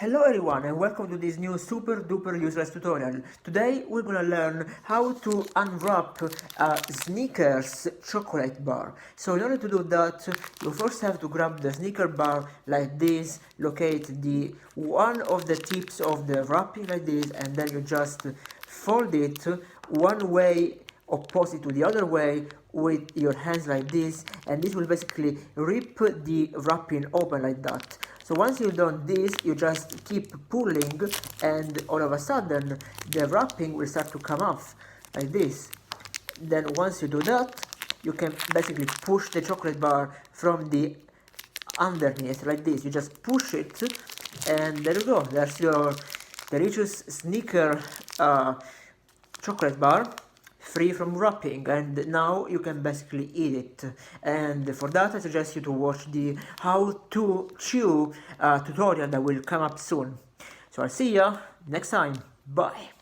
Hello everyone and welcome to this new super duper useless tutorial. Today we're gonna learn how to unwrap a Snickers chocolate bar. So in order to do that, you first have to grab the Snicker bar like this, locate the one of the tips of the wrapping like this, and then you just fold it one way opposite to the other way with your hands like this, and this will basically rip the wrapping open like that. So once you've done this, you just keep pulling and all of a sudden the wrapping will start to come off like this. Then once you do that, you can basically push the chocolate bar from the underneath like this. You just push it and there you go. There's your delicious Snicker chocolate bar free from wrapping, and now you can basically eat it. And for that I suggest you to watch the how to chew tutorial that will come up soon. So I'll see ya next time. Bye.